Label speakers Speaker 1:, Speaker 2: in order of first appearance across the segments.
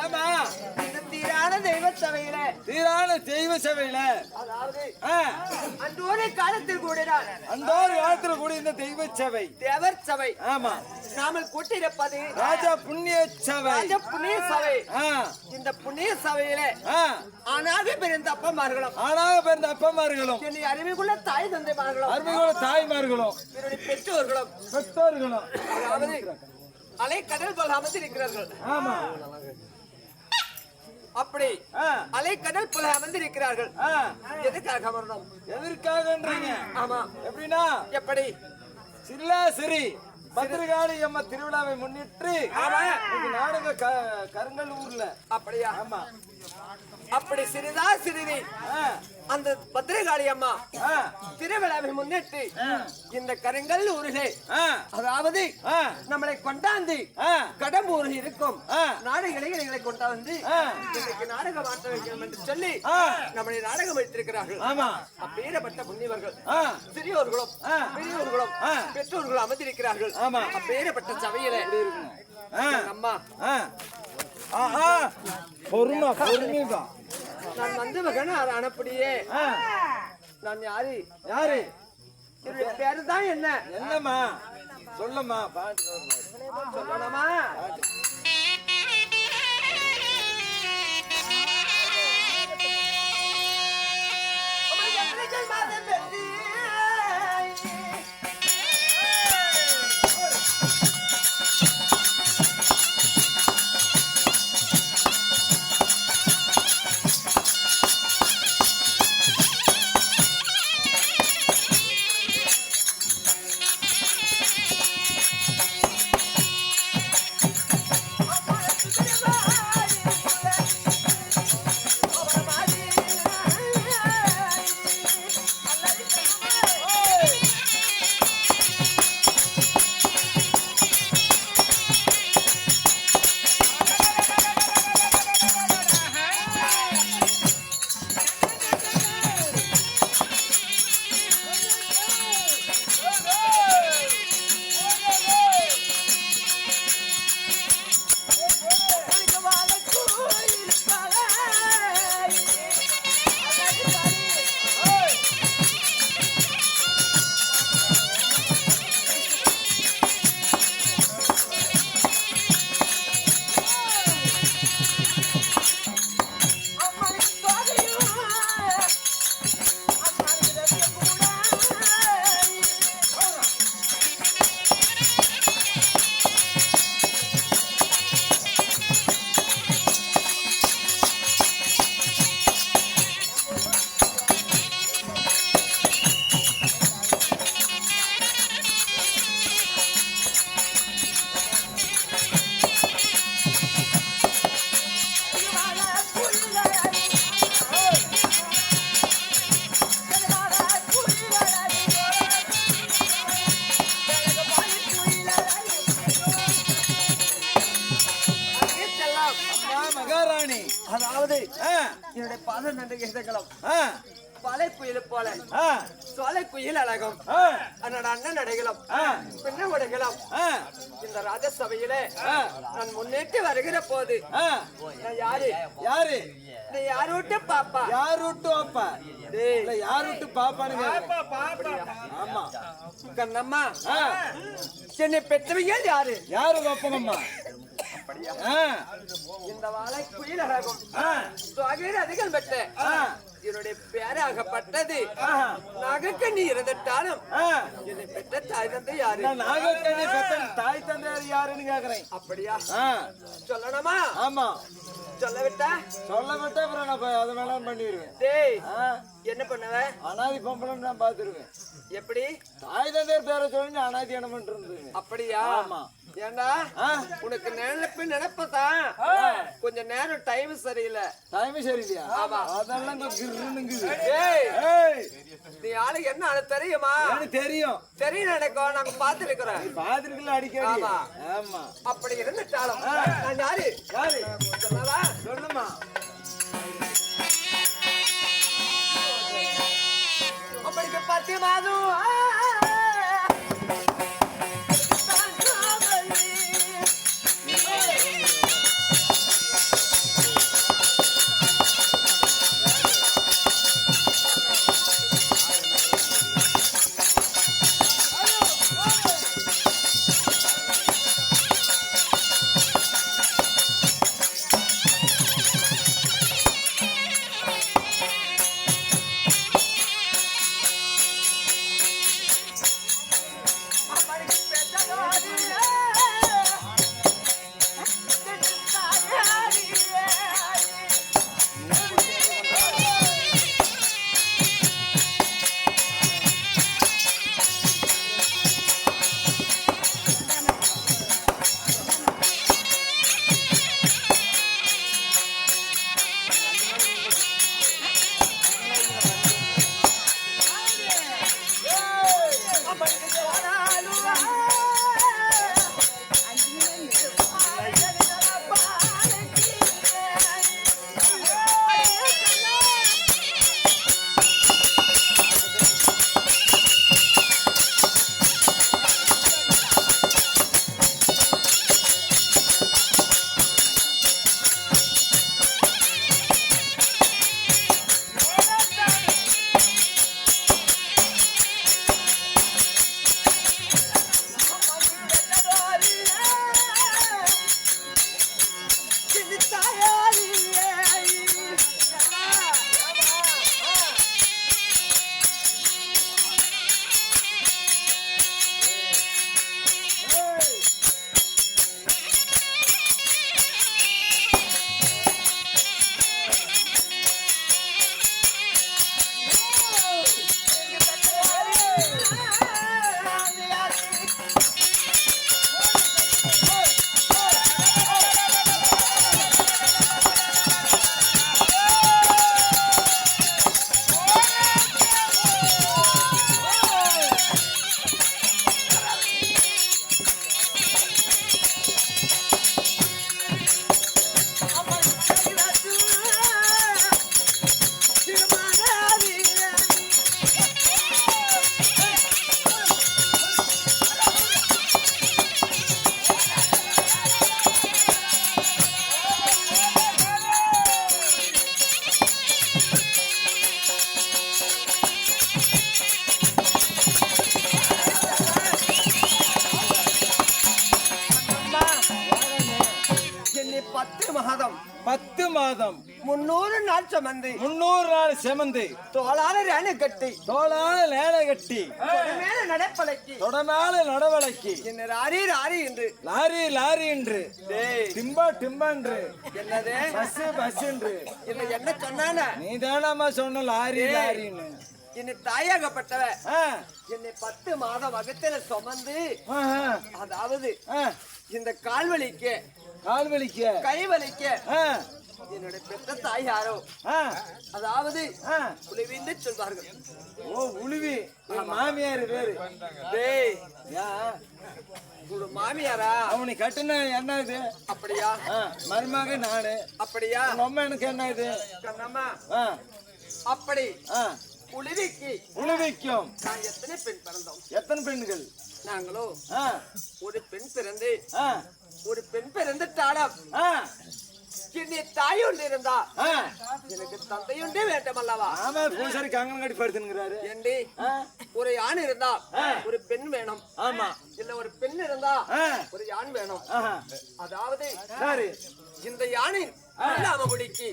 Speaker 1: ஏமா
Speaker 2: தீரான தெய்வ சபையில அதாவது அன்றொரு காலத்தில் கூடினார்.
Speaker 1: அன்றொரு காலத்தில் கூடிய இந்த தெய்வ சபை
Speaker 2: தேவர் சபை.
Speaker 1: ஆமா,
Speaker 2: நாமல் கூட்டியிருப்பது
Speaker 1: ராஜா புண்ணிய சபை.
Speaker 2: புண்ணிய சபை. இந்த புண்ணிய சபையில ஆணாக பிறந்த அப்பமார்களும் என்னை அறிவுக்குள்ள தாய்
Speaker 1: தாய்மார்களும்
Speaker 2: பெற்றோர்களும் அதாவது அலை கடல் போல அமர்ந்திருக்கிறார்கள்.
Speaker 1: ஆமா,
Speaker 2: அப்படி அலை கடல் போல அமர்ந்திருக்கிறார்கள். எதுக்காக அமரணும்?
Speaker 1: எதற்காகன்றீங்க?
Speaker 2: ஆமா,
Speaker 1: எப்படின்னா
Speaker 2: எப்படி
Speaker 1: சிரி பத்திரகாளி அம்மா திருவிழாவை முன்னிட்டு நாடக கருங்கல்லூர்ல.
Speaker 2: அப்படியா?
Speaker 1: ஆமா,
Speaker 2: அப்படி சிறிதா சிறிது அந்த பத்திரகாளி அம்மா திருவிழாவை முன்னிட்டு இந்த கருங்கல் ஊரிலே அதாவது நம்மளை கொண்டாந்து கடம்பூரில் இருக்கும் நாடகங்களை கொண்டாந்து இன்னைக்கு நாடகம் ஆட்ட வைக்கணும் என்று சொல்லி நம்மளை நாடகம் வைத்திருக்கிறார்கள். அப்பேற்பட்ட புண்ணியவர்கள் சிறியோர்களும் பெரியோர்களும் பெற்றோர்களும் அமர்ந்திருக்கிறார்கள். அப்பேற்பட்ட சபையில அம்மா
Speaker 1: பொறுமைதான்
Speaker 2: நான் வந்து மகன் அனுப்படியே. நான் யாரு என்னுடைய பேரு தான்
Speaker 1: என்னம்மா சொல்லம்மா
Speaker 2: சொல்லணுமா? அதாவது என்னுடைய பாதம் நன்று கேட்டக்கலாம் பலை குயில் போல சோலை குயில் அழகம் என்னோட அண்ணன் நடைகளும் பின்ன உடைகளும் இந்த ராஜசபையில நான் முன்னேற்றி வருகிற போது நான் யாரு நீ யார் விட்டு பாப்பா
Speaker 1: யார் விட்டு பாப்பானுங்க? ஆமா
Speaker 2: கண்ணம்மா என்னை பெற்றவைகள் யாரு
Speaker 1: பாப்பங்கம்மா?
Speaker 2: இந்த வாழை குயில் அழகும் அதிகம் பெற்ற என்னுடைய பேராகப்பட்டது நாகக்கண்ணி இருந்துட்டாலும் என்னை பெற்ற தாய் தந்தை யாரு?
Speaker 1: நாகக்கண்ணி பெற்ற தாய் தந்தை யாருன்னு கேக்குறேன்.
Speaker 2: அப்படியா? சொல்லணுமா?
Speaker 1: ஆமா,
Speaker 2: சொல்ல விட்டா
Speaker 1: அப்புறம் நான் அதை வேணாம் பண்ணிடுவேன்.
Speaker 2: டேய் என்ன பண்ணுவ?
Speaker 1: அனாதி பொம்பளை நான் பாத்துருவேன்.
Speaker 2: எப்படி?
Speaker 1: தாய் தந்தையர் பேரை சொல்லி அனாதி என்ன பண்றது?
Speaker 2: அப்படியா?
Speaker 1: ஆமா.
Speaker 2: ஏண்டா உனக்கு நினைப்பதான் கொஞ்சம் நேரம் டைம் சரியில்லை.
Speaker 1: அதெல்லாம்
Speaker 2: நீ ஆளு என்ன ஆளு தெரியுமா?
Speaker 1: தெரியும்
Speaker 2: நினைக்கும். நாங்க பாத்துருக்கிறோம்.
Speaker 1: அடிக்கடி.
Speaker 2: அப்படி இருந்துட்டாலும் நான் யாரு சொல்லவா?
Speaker 1: சொல்லுமா.
Speaker 2: அப்படிக்கு 10 மாதம் இன்னி 10 மாதம்
Speaker 1: 10 மாதம்
Speaker 2: 300 நாள் சுமந்து
Speaker 1: 300 நாள் செமந்து
Speaker 2: தோளால ரேணு கட்டி
Speaker 1: தோளால லேல கட்டி
Speaker 2: மேல நடப்பலைக்கு
Speaker 1: தொடமேல நடவலைக்கு
Speaker 2: என்ன ராரி ராரி என்று
Speaker 1: லாரி லாரி என்று
Speaker 2: டேய்
Speaker 1: டிம்பா டிம்பா என்று
Speaker 2: என்னது
Speaker 1: பஸ் பஸ் என்று
Speaker 2: என்ன சொன்னான
Speaker 1: நீ தானம்மா சொன்ன லாரி லாரின்னு
Speaker 2: என்னை தாயாகப்பட்டவ
Speaker 1: ஆ,
Speaker 2: என்னை 10 மாதம் வகத்தில சுமந்து
Speaker 1: ஆ,
Speaker 2: அதாவது
Speaker 1: ஆ,
Speaker 2: இந்த கால்வலிக்கு
Speaker 1: கால் வலிக்க
Speaker 2: கைவலிக்கு
Speaker 1: ஆ,
Speaker 2: என்னுடைய பெத்த தாய் யாரோ
Speaker 1: ஆ,
Speaker 2: அதாவது
Speaker 1: ஆ.
Speaker 2: உளிவிந்து சொல்வார்கள்
Speaker 1: ஓ உழுவி என் மாமியார் பேரு
Speaker 2: டேய்
Speaker 1: யா
Speaker 2: ஒரு மாமியாரா
Speaker 1: அவனை கட்டுன என்ன இது
Speaker 2: அப்படியா
Speaker 1: ஆ, மருமக நானு
Speaker 2: அப்படியா
Speaker 1: உங்க அம்மா எனக்கு என்ன இது
Speaker 2: கண்ணம்மா
Speaker 1: ஆ,
Speaker 2: அப்படி
Speaker 1: ஆ,
Speaker 2: உளிவிக்கு
Speaker 1: உழுவிக்கும்
Speaker 2: நான் எத்தனை பெண் பிறந்தோம்
Speaker 1: எத்தனை பெண்கள்
Speaker 2: நாங்களோ
Speaker 1: ஆ,
Speaker 2: ஒரு பெண் பிறந்து
Speaker 1: ஆ,
Speaker 2: ஒரு பெண் பிறந்துட்டாலும்
Speaker 1: ஆ,
Speaker 2: என்னை தாய் ஒன்று இருந்தா
Speaker 1: ஆ.
Speaker 2: எனக்கு தந்தையுண்டே வேண்டும் அல்லவா
Speaker 1: ஆமா பூசாரி கங்கன் கட்டி படுத்துனுங்கிறாரு
Speaker 2: ஏண்டி
Speaker 1: ஆ,
Speaker 2: ஒரு ஆண் இருந்தா ஒரு பெண் வேணும்
Speaker 1: ஆமா
Speaker 2: இல்ல ஒரு பெண் இருந்தா
Speaker 1: ஆ,
Speaker 2: ஒரு யான் வேணும்
Speaker 1: ஆஹா.
Speaker 2: அதாவது
Speaker 1: சரி
Speaker 2: இந்த யானின் இல்லாமபடிக்கு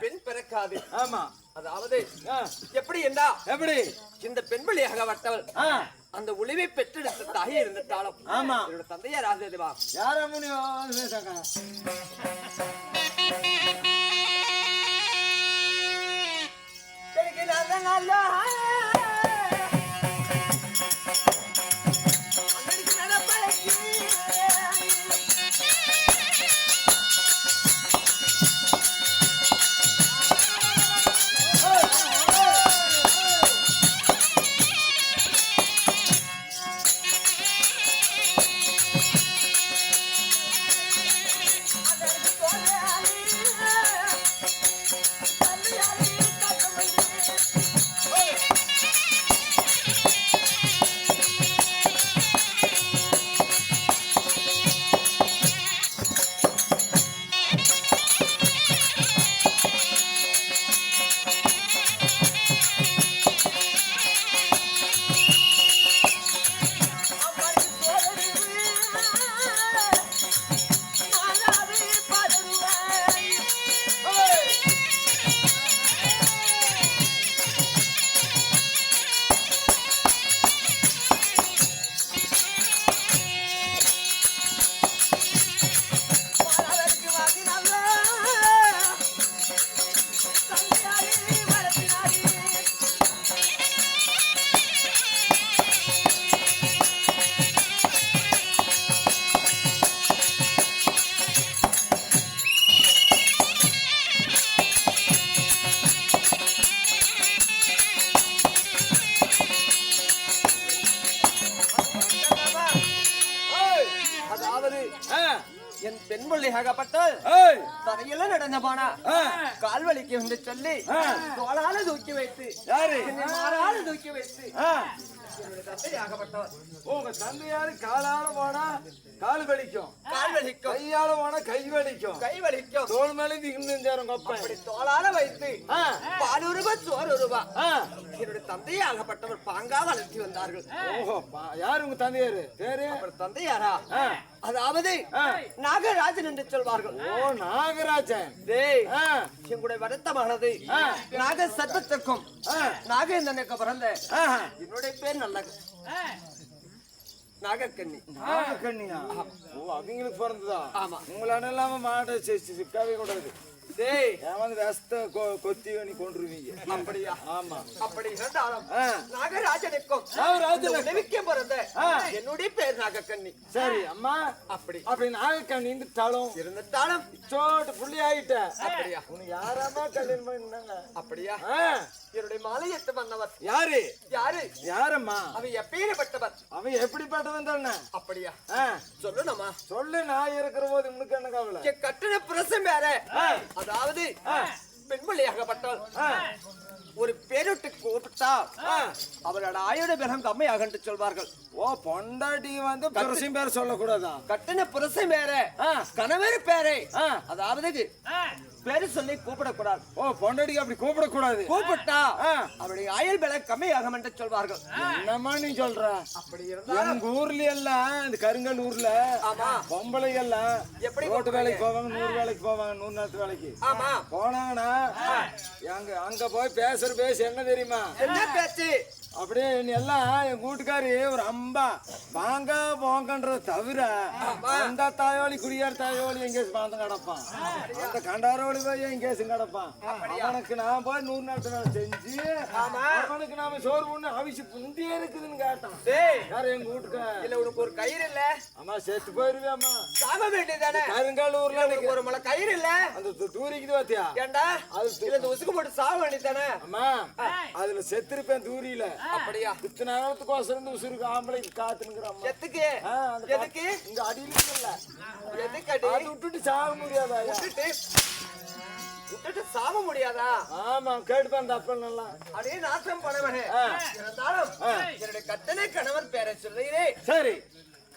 Speaker 2: பெண் பிறக்காது
Speaker 1: ஆமா
Speaker 2: அதாவது
Speaker 1: ஆ,
Speaker 2: எப்படி என்றா
Speaker 1: எப்படி
Speaker 2: இந்த பெண்பலியாக வட்டவள்
Speaker 1: ஆ,
Speaker 2: அந்த ஒளிவை பெற்றெடுத்த தாயே இருந்துட்டாலும்
Speaker 1: ஆமா
Speaker 2: என்னோட தந்தையார் ஆகுதுவா
Speaker 1: யார முடியும் பேசாங்க
Speaker 2: அதாவது
Speaker 1: ஆ,
Speaker 2: என் பெண்பள்ளியாகப்பட்டால்
Speaker 1: ஏய்,
Speaker 2: தரையில நடந்த போனா
Speaker 1: ஆ,
Speaker 2: கால்வலிக்கு வந்து சொல்லி
Speaker 1: ஆ.
Speaker 2: தோளால தூக்கி வைத்து
Speaker 1: யாரு
Speaker 2: என்னை மாறால தூக்கி வைத்து
Speaker 1: ஆ,
Speaker 2: என்னுடைய தந்தையாகப்பட்டவர்
Speaker 1: உங்க தந்தையாரு காலால போனா கால் வலிக்கும்
Speaker 2: கால் வலிக்கும்
Speaker 1: கையால போனா கை வலிக்கும்
Speaker 2: கை வலிக்கும்
Speaker 1: தோல் மேல திகுந்தாரு கொப்பை
Speaker 2: அப்படி தோளால வைத்து
Speaker 1: ஆ,
Speaker 2: பால் ரூபா சோறு ரூபா
Speaker 1: ஆ,
Speaker 2: என்னுடைய தந்தையாகப்பட்டவர் பாங்கா வளர்த்தி வந்தார்கள்
Speaker 1: ஓஹோ யாரு உங்க தந்தையாரு பேரு
Speaker 2: அவர் தந்தையாரா
Speaker 1: ஆ,
Speaker 2: அதாவது
Speaker 1: ஆ.
Speaker 2: நாகராஜன் என்று சொல்வார்கள்
Speaker 1: ஓ நாகராஜன்
Speaker 2: டேய்
Speaker 1: ஆ,
Speaker 2: எங்களுடைய வருத்தமானது நாக சர்ப்பத்துக்கும் நாகேந்திரனுக்கு பிறந்த
Speaker 1: ஆஹா.
Speaker 2: என்னுடைய பேர் நல்ல நாகக்கண்ணி
Speaker 1: நாகக்கண்ணியா ஓ அவங்களுக்கு பிறந்ததா
Speaker 2: ஆமா
Speaker 1: உங்களால இல்லாம மாட்டை சிக்காவே கூடாது
Speaker 2: டேய்
Speaker 1: ஏமாந்து வேஸ்த கொத்தி பண்ணி கொண்டுருவீங்க
Speaker 2: அப்படியா
Speaker 1: ஆமா
Speaker 2: அப்படி இருந்தாலும்
Speaker 1: ஆ.
Speaker 2: நாகராஜனுக்கும்
Speaker 1: நாகராஜனுக்கும்.
Speaker 2: உதவிக்கு பிறந்த என்னுடைய பேர் நாகக்கண்ணி
Speaker 1: சரி அம்மா
Speaker 2: அப்படி
Speaker 1: அப்படி நாகக்கண்ணி இருந்துட்டாலும்
Speaker 2: இருந்துட்டாலும்
Speaker 1: சோட்டு புள்ளி ஆயிட்ட
Speaker 2: அப்படியா
Speaker 1: உனக்கு யாராமா கல்யாணம் பண்ணாங்க
Speaker 2: அப்படியா
Speaker 1: ஆ,
Speaker 2: என்னுடைய மாலையத்து வந்தவர்
Speaker 1: யாரு
Speaker 2: யாரு
Speaker 1: யாரம்மா
Speaker 2: அவன் எப்பேற்பட்டவர்
Speaker 1: அவன் எப்படிப்பட்டவன் தானே
Speaker 2: அப்படியா
Speaker 1: ஆ,
Speaker 2: சொல்லணுமா
Speaker 1: சொல்லு நான் இருக்கிற போது உனக்கு என்ன கவலை
Speaker 2: என் கட்டண பிரசம் வேற அதாவது பெண்மொழியாகப்பட்டால் ஒரு பேருட்டு கூப்பிட்டா அவரோட ஆயுட பலம் கம்மியாக என்று சொல்வார்கள்
Speaker 1: ஓ பொண்டாட்டி வந்து பிரசம் பேர் சொல்லக்கூடாதா
Speaker 2: கட்டண புரசம் வேற கணவர் பேரே அதாவது பேரு சொல்லி கூப்பிடக்கூடாது.
Speaker 1: ஓ, பொண்டாட்டிக்கு அப்படி கூப்பிடக்கூடாது.
Speaker 2: கூப்பிட்டா அவருடைய ஆயுள் பலம் கம்மியாகும் என்று சொல்வார்கள்.
Speaker 1: என்னம்மா நீ சொல்ற?
Speaker 2: அப்படி இருந்தாலும்
Speaker 1: எங்க ஊர்ல எல்லாம் இந்த கருங்கல் ஊர்ல பொம்பளை எல்லாம் எப்படி ரோட்டு வேலைக்கு போவாங்க, 100 வேலைக்கு போவாங்க, 100 நேரத்து வேலைக்கு போனாங்கன்னா அங்க போய் பேசி என்ன தெரியுமா?
Speaker 2: என்ன பேச்சு?
Speaker 1: அப்படியே எல்லாம் என் வீட்டுக்காரி ஒரு அம்பா வாங்க போங்கன்றத தவிர அந்த தாயோலி குடியார் தாயோலி எங்கேயும் பாந்தம் கிடப்பான், அந்த கண்டாரோலி போய் எங்கேயும் கிடப்பான். அவனுக்கு நான் போய் 100 நேரத்து வேலை செஞ்சு அவனுக்கு நாம சோறு ஒண்ணு அவிச்சு புண்டியே இருக்குதுன்னு கேட்டான். யாரு எங்க வீட்டுக்கார?
Speaker 2: இல்ல உனக்கு ஒரு கயிறு இல்ல?
Speaker 1: அம்மா செத்து போயிருவேம்மா.
Speaker 2: சாக வேண்டியதானே?
Speaker 1: கருங்கால் ஊர்ல
Speaker 2: ஒரு மலை கயிறு இல்ல,
Speaker 1: அந்த தூரிக்குது பாத்தியா?
Speaker 2: ஏண்டா அது உசுக்கு போட்டு சாக வேண்டியதானே?
Speaker 1: அம்மா அதுல செத்துருப்பேன் தூரியில. அப்படியா? இத்தனை நேரத்துக்கோசரம் உசுருக்கு ஆம்பளைக்கு காத்துனுக்குறான்.
Speaker 2: எதுக்கு? எதுக்கு?
Speaker 1: இங்க அடியில இல்ல.
Speaker 2: எதுக்கு அடி?
Speaker 1: அது விட்டுட்டு சாக முடியாதா?
Speaker 2: விட்டுட்டு சாக முடியாதா?
Speaker 1: ஆமா, கேட்டுப்பேன் அந்த அப்பன் நல்லா
Speaker 2: அதே நாசம் பண்ணவனே. இருந்தாலும் என்னுடைய கட்டளை கணவன் பேரை சொல்லுகிறே.
Speaker 1: சரி,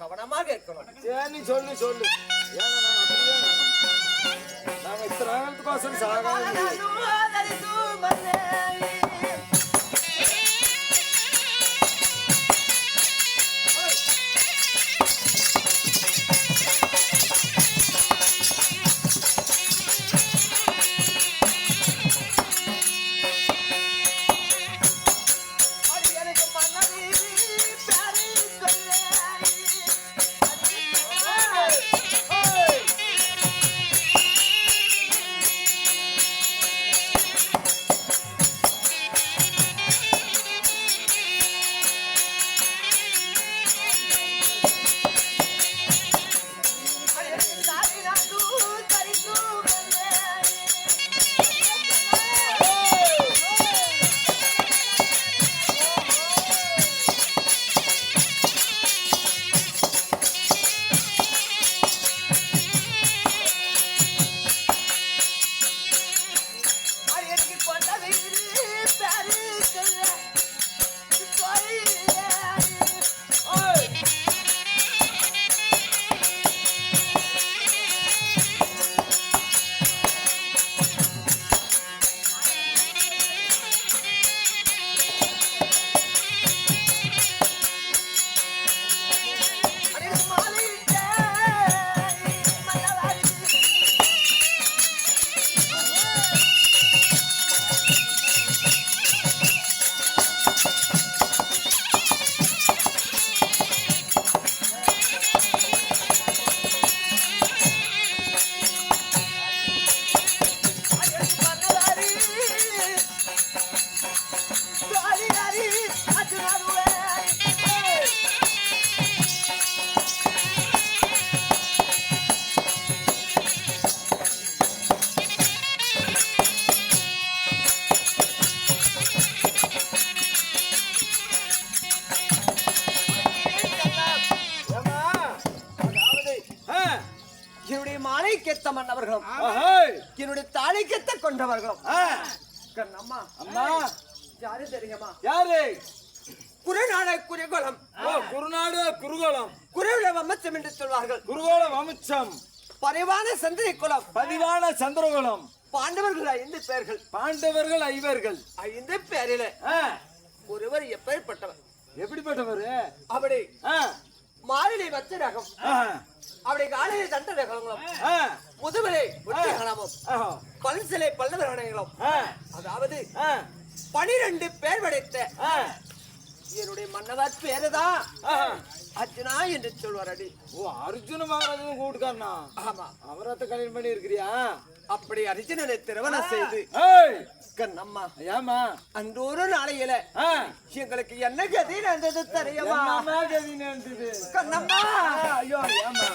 Speaker 2: கவனமாக இருக்கணும்.
Speaker 1: சரி சொல்லு சொல்லு. நாங்க இத்தனை நேரத்துக்கோசரம் சாக
Speaker 2: மன்னவர்களும் என்னுடைய தாலிக்கத்த கொண்டவர்களும் அம்மா அம்மா யாரு தெரியுமா?
Speaker 1: யாரு?
Speaker 2: குருநாடு குருகுலம்.
Speaker 1: குருநாடு குருகுலம்.
Speaker 2: குருகுல வம்சம் என்று சொல்வார்கள்.
Speaker 1: குருகுல வம்சம்.
Speaker 2: பரிவான சந்திர குலம்.
Speaker 1: பதிவான சந்திரகுலம்.
Speaker 2: பாண்டவர்கள் 5 பேர்கள்.
Speaker 1: பாண்டவர்கள் 5
Speaker 2: பேரில ஒருவர் எப்பேற்பட்டவர்?
Speaker 1: எப்படிப்பட்டவர்?
Speaker 2: அப்படி மாறிலை வச்ச ரகம், அப்படி காலையில தண்ட ரகங்களும், முதுமலை ஒட்டிகளும், பல்சிலை பல்லவர்களும், அதாவது 12 பேர் படைத்த என்னுடைய மன்னவர் பேருதான் அர்ஜுனா என்று சொல்வார். அடி
Speaker 1: ஓ, அர்ஜுன மகாராஜன் கூட்டுக்காரனா?
Speaker 2: ஆமா.
Speaker 1: அவரத்தை கல்யாணம் பண்ணி இருக்கிறியா?
Speaker 2: அப்படி அர்ஜுனனை திருமணம் செய்து கண்ணம்மா
Speaker 1: ஏமா
Speaker 2: அன்றொரு நாளையில எங்களுக்கு என்ன கதி நடந்தது தெரியுமா?
Speaker 1: கதி நடந்தது
Speaker 2: கண்ணம்மா.
Speaker 1: ஐயோ ஏமா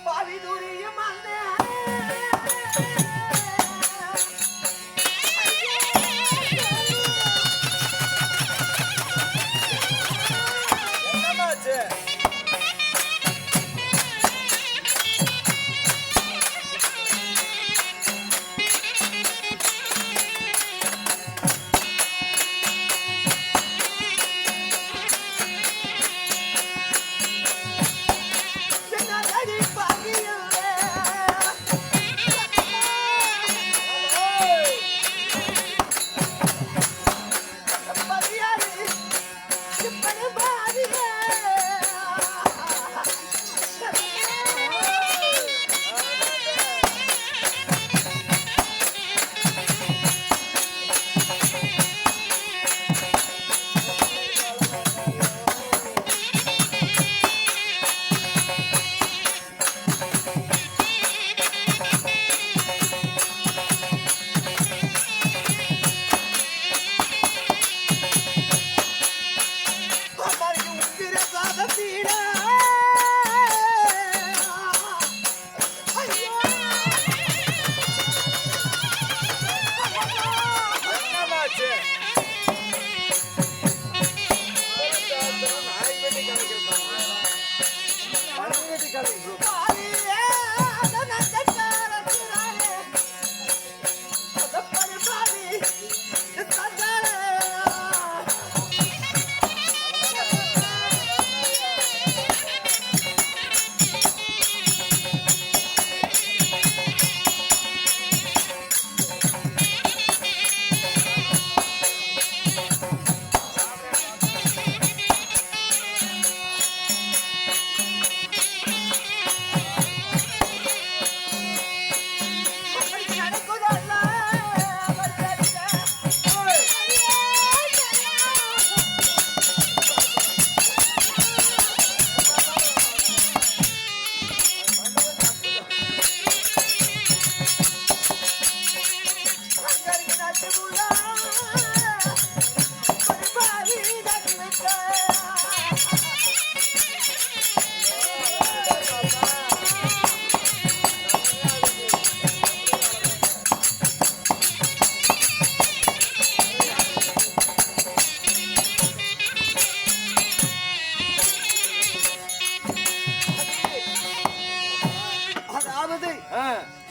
Speaker 2: பாவி தூரியம்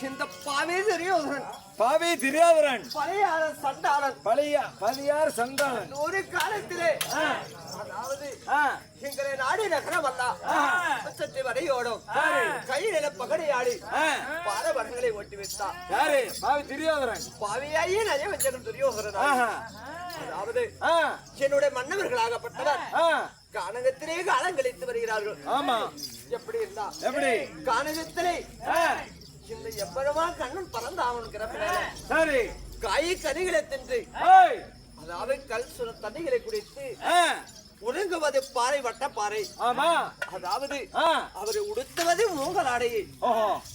Speaker 2: இந்த பாவே தெரியோதரன்
Speaker 1: பாவி திரியாதரன்
Speaker 2: பழையாள சண்டாளன்
Speaker 1: பழையார் சண்டாளன்
Speaker 2: ஒரு காலத்திலே அதாவது எங்களை நாடு நகரம் அல்ல உச்சத்தை வரையோடும் கையில பகடையாடி பாரவர்களை ஓட்டி வைத்தார்
Speaker 1: யாரு பாவி திரியோதரன்
Speaker 2: பாவியாயே நிறைய வச்சனும் துரியோதரன் அதாவது என்னுடைய மன்னவர்களாகப்பட்டவர் கானகத்திலே காலங்களித்து வருகிறார்கள்
Speaker 1: ஆமா
Speaker 2: எப்படி இருந்தா
Speaker 1: எப்படி
Speaker 2: கானகத்திலே இந்த எப்பறமா கண்ணன் பறந்தாவன் கிடப்பினால
Speaker 1: சரி
Speaker 2: காய் கனிகளை தின்று அதாவது கல் சுர தண்ணிகளை குடித்து உறங்குவது பாறை வட்ட பாறை
Speaker 1: ஆமா
Speaker 2: அதாவது அவரை உடுத்துவது மூங்கல் ஆடையை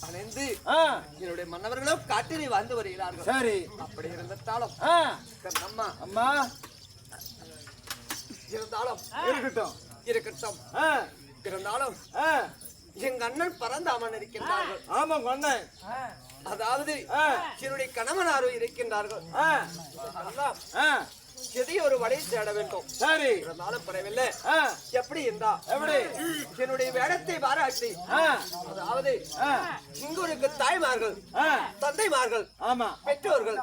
Speaker 2: அணிந்து என்னுடைய மன்னவர்களும் காட்டிலே வாழ்ந்து வருகிறார்கள்
Speaker 1: சரி
Speaker 2: அப்படி இருந்தாலும் அம்மா
Speaker 1: அம்மா
Speaker 2: இருந்தாலும் இருக்கட்டும் இருந்தாலும் எங்க அண்ணன் பறந்தாமன் இருக்கின்றார்கள்
Speaker 1: ஆமா அண்ணன்
Speaker 2: அதாவது என்னுடைய கணவனாரும் இருக்கின்றார்கள் எதையும் ஒரு வழி தேட வேண்டும்
Speaker 1: சரி
Speaker 2: இருந்தாலும் பரவாயில்லை எப்படி இருந்தா எப்படி என்னுடைய வேடத்தை பாராட்டி அதாவது இங்கு தாய்மார்கள் தந்தைமார்கள்
Speaker 1: ஆமா
Speaker 2: பெற்றோர்கள்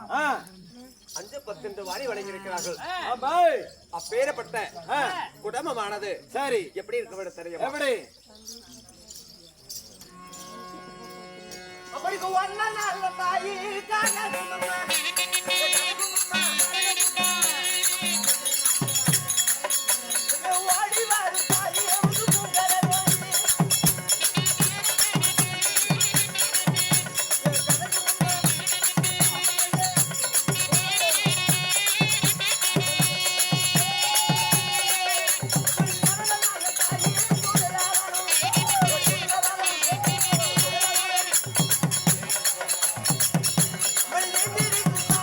Speaker 2: 5-10 வாரி வழங்கியிருக்கிறார்கள் அப்பேறப்பட்ட குடும்பமானது
Speaker 1: சரி
Speaker 2: எப்படி இருக்க விட தெரியும்
Speaker 1: எப்படி
Speaker 2: அப்படிக்கு ஒன்ன நல்ல தாயி காணதுமா ஓடி வரு தாயி வந்து கூடல ஓடி What is it?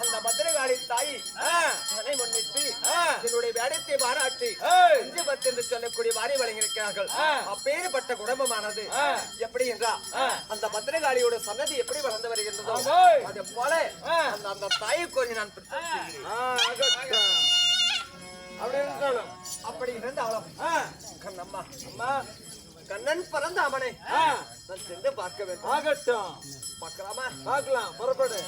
Speaker 2: அந்த பத்திரகாளி தாய் அதை முன்னிட்டு என்னுடைய வேடத்தை பாராட்டி பத்து என்று சொல்லக்கூடிய வாரி வழங்கியிருக்கிறார்கள். அப்பேற்பட்ட குடும்பமானது எப்படி என்றா அந்த பத்திரகாளியோட சன்னதி எப்படி வளர்ந்து வருகின்றதோ அதே போல அந்த தாயை கோரி நான் அப்படி இருந்தாலும் கண்ணம்மா அம்மா கண்ணன் பிறந்த அவனை நான் சென்று பார்க்க வேண்டும்.
Speaker 1: ஆகட்டும்,
Speaker 2: பார்க்கலாமா?
Speaker 1: பார்க்கலாம், புறப்படு.